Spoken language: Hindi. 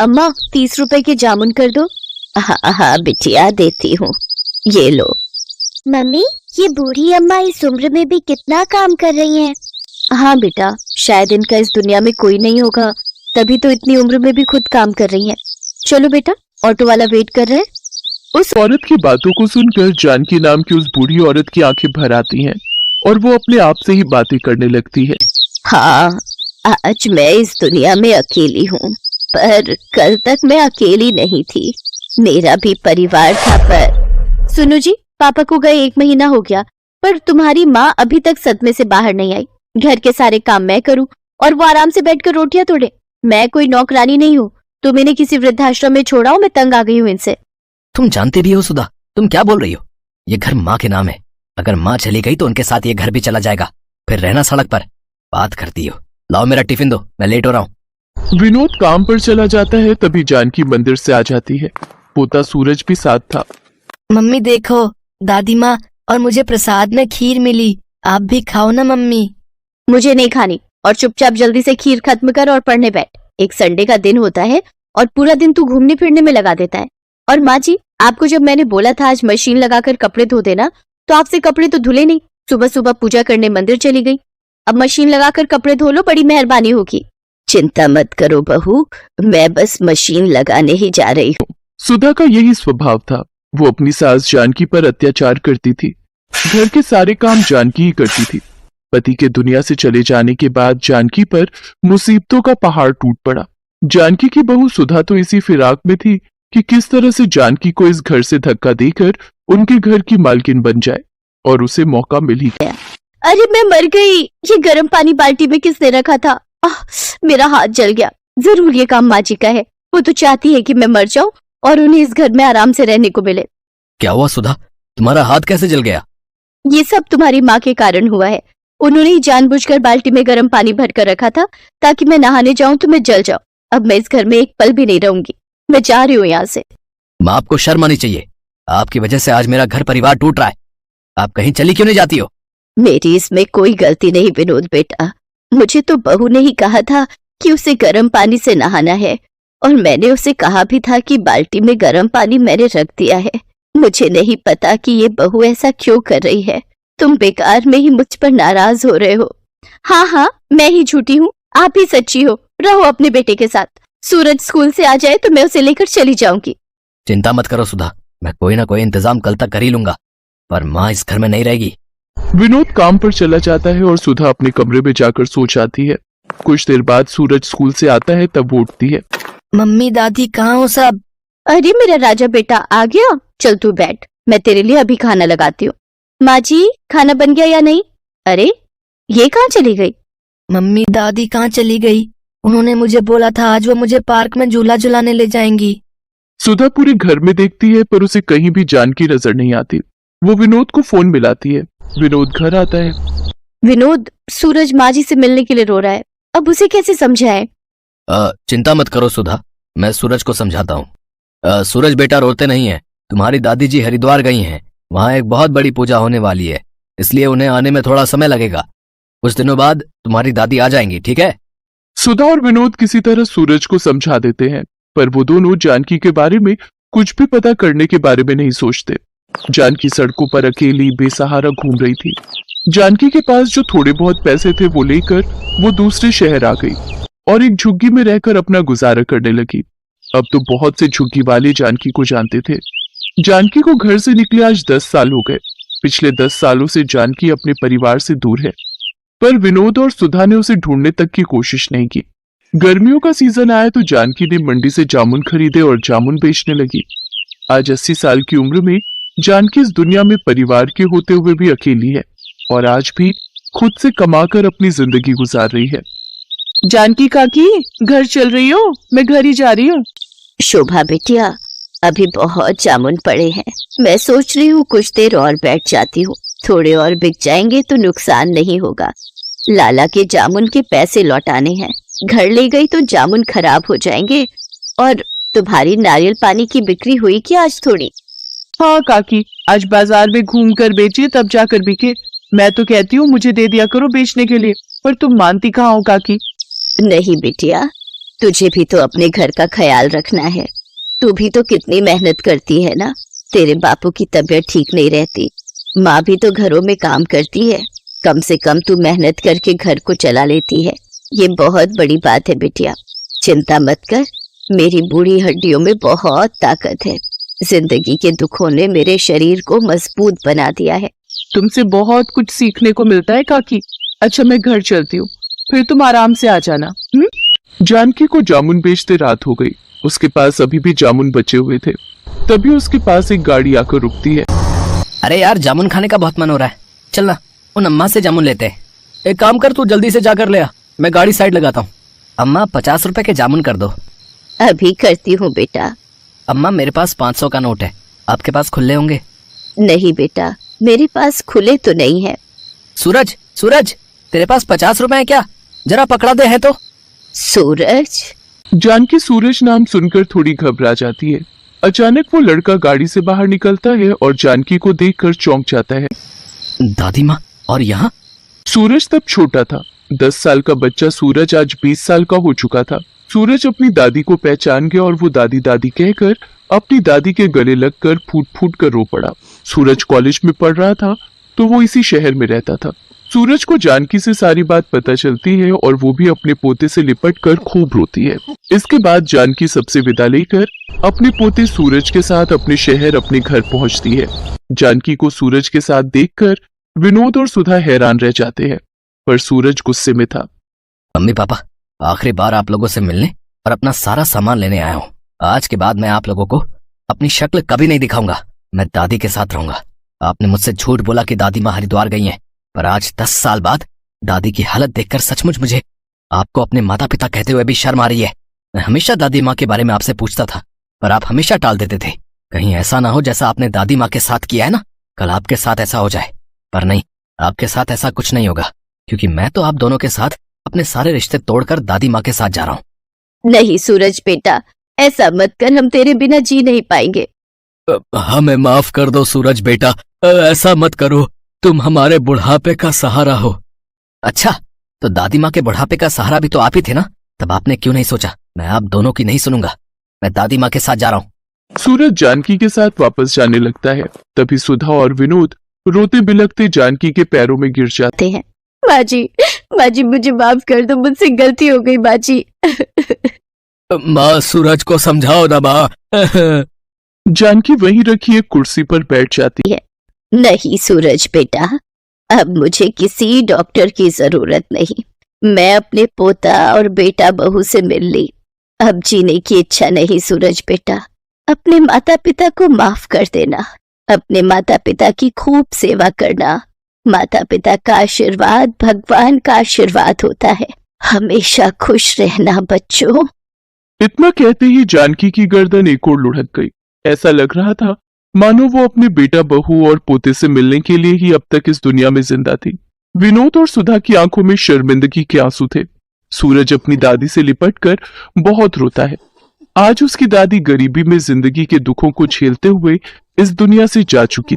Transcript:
अम्मा 30 रुपए के जामुन कर दो। हाँ हाँ बिटिया देती हूँ, ये लो। मम्मी, ये बूढ़ी अम्मा इस उम्र में भी कितना काम कर रही हैं। हाँ बेटा, शायद इनका इस दुनिया में कोई नहीं होगा, तभी तो इतनी उम्र में भी खुद काम कर रही हैं। चलो बेटा, ऑटो वाला वेट कर रहे हैं। उस औरत की बातों को सुनकर जानकी नाम की उस बूढ़ी औरत की आंखें भर आती हैं और वो अपने आप से ही बातें करने लगती है। हाँ, आज मैं इस दुनिया में अकेली हूँ, पर कल तक मैं अकेली नहीं थी, मेरा भी परिवार था। पर सुनो जी, पापा को गए 1 महीना हो गया, पर तुम्हारी माँ अभी तक सदमे से बाहर नहीं आई। घर के सारे काम मैं करूँ और वो आराम से बैठकर रोटियां तोड़े। मैं कोई नौकरानी नहीं हूँ, तुम इन्हें किसी वृद्धाश्रम में छोड़ाओ, मैं तंग आ गई हूँ इनसे। तुम जानते भी हो सुधा, तुम क्या बोल रही हो? ये घर माँ के नाम है, अगर माँ चली गई तो उनके साथ ये घर भी चला जाएगा, फिर रहना सड़क पर। बात करती हो। लाओ मेरा टिफिन दो, मैं लेट हो रहा हूँ। विनोद काम पर चला जाता है, तभी जानकी मंदिर से आ जाती है। पोता सूरज भी साथ था। मम्मी देखो, दादी माँ और मुझे प्रसाद में खीर मिली, आप भी खाओ ना मम्मी। मुझे नहीं खानी, और चुपचाप जल्दी से खीर खत्म कर और पढ़ने बैठ। एक संडे का दिन होता है और पूरा दिन तू घूमने फिरने में लगा देता है। और माँ जी, आपको जब मैंने बोला था आज मशीन लगाकर कपड़े धो देना, तो आपसे कपड़े तो धुले नहीं, सुबह सुबह पूजा करने मंदिर चली गई। अब मशीन लगाकर कपड़े धो लो, बड़ी मेहरबानी होगी। चिंता मत करो बहू, मैं बस मशीन लगाने ही जा रही हूँ। सुधा का यही स्वभाव था, वो अपनी सास जानकी पर अत्याचार करती थी। घर के सारे काम जानकी ही करती थी। पति के दुनिया से चले जाने के बाद जानकी पर मुसीबतों का पहाड़ टूट पड़ा। जानकी की बहू सुधा तो इसी फिराक में थी कि किस तरह से जानकी को इस घर से धक्का देकर उनके घर की मालकिन बन जाए, और उसे मौका मिल ही गया। अरे मैं मर गई, ये गर्म पानी बाल्टी में किसने रखा था? मेरा हाथ जल गया। जरूर ये काम माँ जी का है, वो तो चाहती है कि मैं मर जाऊं और उन्हें इस घर में आराम से रहने को मिले। क्या हुआ सुधा, तुम्हारा हाथ कैसे जल गया? ये सब तुम्हारी माँ के कारण हुआ है। उन्होंने ही जानबूझकर बाल्टी में गर्म पानी भरकर रखा था ताकि मैं नहाने जाऊं तो मैं जल जाऊं। अब मैं इस घर में एक पल भी नहीं रहूंगी, मैं जा रही हूँ यहाँ से। माँ, आपको शर्म आनी चाहिए, आपकी वजह से आज मेरा घर परिवार टूट रहा है। आप कहीं चली क्यों नहीं जाती हो? मेरी इसमें कोई गलती नहीं विनोद बेटा, मुझे तो बहू ने ही कहा था कि उसे गर्म पानी से नहाना है, और मैंने उसे कहा भी था कि बाल्टी में गर्म पानी मैंने रख दिया है। मुझे नहीं पता कि ये बहू ऐसा क्यों कर रही है। तुम बेकार में ही मुझ पर नाराज हो रहे हो। हाँ हाँ, मैं ही झूठी हूँ, आप ही सच्ची हो। रहो अपने बेटे के साथ, सूरज स्कूल से आ जाए तो मैं उसे लेकर चली जाऊंगी। चिंता मत करो सुधा, मैं कोई ना कोई इंतजाम कल तक कर ही लूंगा, पर माँ इस घर में नहीं रहेगी। विनोद काम पर चला जाता है और सुधा अपने कमरे में जाकर सो जाती है। कुछ देर बाद सूरज स्कूल से आता है, तब वो उठती है। मम्मी दादी कहाँ हो सब? अरे मेरा राजा बेटा आ गया, चल तू बैठ, मैं तेरे लिए अभी खाना लगाती हूँ। माँ जी, खाना बन गया या नहीं? अरे ये कहाँ चली गई? मम्मी दादी कहाँ चली गई? उन्होंने मुझे बोला था आज वो मुझे पार्क में झूला झुलाने ले जाएंगी। सुधा पूरे घर में देखती है पर उसे कहीं भी जानकी नजर नहीं आती। वो विनोद को फोन मिलाती है। विनोद घर आता है। विनोद, सूरज माँ जी से मिलने के लिए रो रहा है, अब उसे कैसे समझाए? चिंता मत करो सुधा, मैं सूरज को समझाता हूँ। सूरज बेटा रोते नहीं है, तुम्हारी दादी जी हरिद्वार गई हैं, वहाँ एक बहुत बड़ी पूजा होने वाली है, इसलिए उन्हें आने में थोड़ा समय लगेगा। कुछ दिनों बाद तुम्हारी दादी आ जाएंगी, ठीक है? सुधा और विनोद किसी तरह सूरज को समझा देते हैं, पर वो दोनों जानकी के बारे में कुछ भी पता करने के बारे में नहीं सोचते। जानकी सड़कों पर अकेली बेसहारा घूम रही थी। जानकी के पास जो थोड़े बहुत पैसे थे वो लेकर वो दूसरे शहर आ गई और एक झुग्गी में रहकर अपना गुजारा करने लगी। अब तो बहुत से झुग्गी वाले जानकी को जानते थे। जानकी को घर से निकले आज 10 साल हो गए। पिछले 10 सालों से जानकी अपने परिवार से दूर है, पर विनोद और सुधा ने उसे ढूंढने तक की कोशिश नहीं की। गर्मियों का सीजन आया तो जानकी ने मंडी से जामुन खरीदे और जामुन बेचने लगी। आज 80 साल की उम्र में जानकी इस दुनिया में परिवार के होते हुए भी अकेली है और आज भी खुद से कमाकर अपनी जिंदगी गुजार रही है। जानकी काकी, घर चल रही हो? मैं घर ही जा रही हूँ। शोभा बेटिया, अभी बहुत जामुन पड़े हैं, मैं सोच रही हूँ कुछ देर और बैठ जाती हूँ, थोड़े और बिक जाएंगे तो नुकसान नहीं होगा। लाला के जामुन के पैसे लौटाने हैं, घर ले गई तो जामुन खराब हो जाएंगे। और तुम्हारी नारियल पानी की बिक्री हुई क्या आज थोड़ी? हाँ काकी, आज बाजार में घूम कर बेचिए तब जाकर बिके। मैं तो कहती हूँ मुझे दे दिया करो बेचने के लिए, पर तुम मानती कहाँ हो काकी? नहीं बेटिया, तुझे भी तो अपने घर का ख्याल रखना है। तू भी तो कितनी मेहनत करती है ना। तेरे बापू की तबीयत ठीक नहीं रहती, माँ भी तो घरों में काम करती है। कम से कम तू मेहनत करके घर को चला लेती है, ये बहुत बड़ी बात है बिटिया। चिंता मत कर, मेरी बूढ़ी हड्डियों में बहुत ताकत है। जिंदगी के दुखों ने मेरे शरीर को मजबूत बना दिया है। तुमसे बहुत कुछ सीखने को मिलता है काकी। अच्छा मैं घर चलती हूँ, फिर तुम आराम से आ जाना। जानकी को जामुन बेचते रात हो गई। उसके पास अभी भी जामुन बचे हुए थे। तभी उसके पास एक गाड़ी आकर रुकती है। अरे यार, जामुन खाने का बहुत मन हो रहा है। चल ना, उन अम्मा से जामुन लेते हैं। एक काम कर, तू जल्दी से जाकर ले आ, मैं गाड़ी साइड लगाता हूँ। अम्मा 50 रुपए के जामुन कर दो। अभी करती हूँ बेटा। अम्मा मेरे पास 500 का नोट है, आपके पास खुले होंगे? नहीं बेटा, मेरे पास खुले तो नहीं है। सूरज, सूरज, तेरे पास 50 रुपए है क्या? जरा पकड़ा दे है तो। सूरज? जानकी सूरज नाम सुनकर थोड़ी घबरा जाती है। अचानक वो लड़का गाड़ी से बाहर निकलता है और जानकी को देखकर चौंक जाता है। दादी माँ, और यहाँ? सूरज तब छोटा था। 10 साल का बच्चा सूरज आज 20 साल का हो चुका था। सूरज अपनी दादी को पहचान गया और वो दादी दादी कहकर अपनी दादी के गले लगकर फूट फूट कर रो पड़ा। सूरज कॉलेज में पढ़ रहा था तो वो इसी शहर में रहता था। सूरज को जानकी से सारी बात पता चलती है और वो भी अपने पोते से लिपट कर खूब रोती है। इसके बाद जानकी सबसे विदा लेकर अपने पोते सूरज के साथ अपने शहर अपने घर पहुंचती है। जानकी को सूरज के साथ देखकर विनोद और सुधा हैरान रह जाते हैं, पर सूरज गुस्से में था। मम्मी पापा, आखिरी बार आप लोगों से मिलने और अपना सारा सामान लेने आया हूँ। आज के बाद मैं आप लोगों को अपनी शक्ल कभी नहीं दिखाऊंगा। मैं दादी के साथ रहूंगा। आपने मुझसे झूठ बोला कि दादी माँ हरिद्वार गई हैं, पर आज 10 साल बाद दादी की हालत देखकर सचमुच मुझे आपको अपने माता पिता कहते हुए भी शर्म आ रही है। मैं हमेशा दादी माँ के बारे में आपसे पूछता था, पर आप हमेशा टाल देते थे। कहीं ऐसा ना हो जैसा आपने दादी माँ के साथ किया है ना, कल आपके साथ ऐसा हो जाए। पर नहीं, आपके साथ ऐसा कुछ नहीं होगा, क्योंकि मैं तो आप दोनों के साथ अपने सारे रिश्ते तोड़कर दादी माँ के साथ जा रहा हूँ। नहीं सूरज बेटा, ऐसा मत कर, हम तेरे बिना जी नहीं पाएंगे। हमें माफ कर दो सूरज बेटा, ऐसा मत करो। तुम हमारे बुढ़ापे का सहारा हो। अच्छा, तो दादी माँ के बुढ़ापे का सहारा भी तो आप ही थे ना, तब आपने क्यों नहीं सोचा मैं आप दोनों की नहीं सुनूंगा, मैं दादी माँ के साथ जा रहा हूँ। सूरज जानकी के साथ वापस जाने लगता है। तभी सुधा और विनोद रोते बिलखते जानकी के पैरों में गिर जाते हैं। बाजी, बाजी मुझे माफ कर दो, मुझसे गलती हो गई बाजी। माँ, सूरज को समझाओ ना माँ। जानकी वहीं रखी एक कुर्सी पर बैठ जाती है। नहीं सूरज बेटा, अब मुझे किसी डॉक्टर की जरूरत नहीं। मैं अपने पोता और बेटा बहू से मिल ली। अब जीने की इच्छा नहीं सूरज बेटा। अपने माता पिता को माफ कर देना, अपने माता पिता की खूब सेवा करना। माता पिता का आशीर्वाद भगवान का आशीर्वाद होता है। हमेशा खुश रहना बच्चों। इतना कहते ही जानकी की गर्दन एक ओर लुढ़क गई। ऐसा लग रहा था मानो वो अपने बेटा बहू और पोते से मिलने के लिए ही अब तक इस दुनिया में जिंदा थी। विनोद और सुधा की आंखों में शर्मिंदगी के आंसू थे। सूरज अपनी दादी से लिपटकर बहुत रोता है। आज उसकी दादी गरीबी में जिंदगी के दुखों को झेलते हुए इस दुनिया से जा चुकी थी।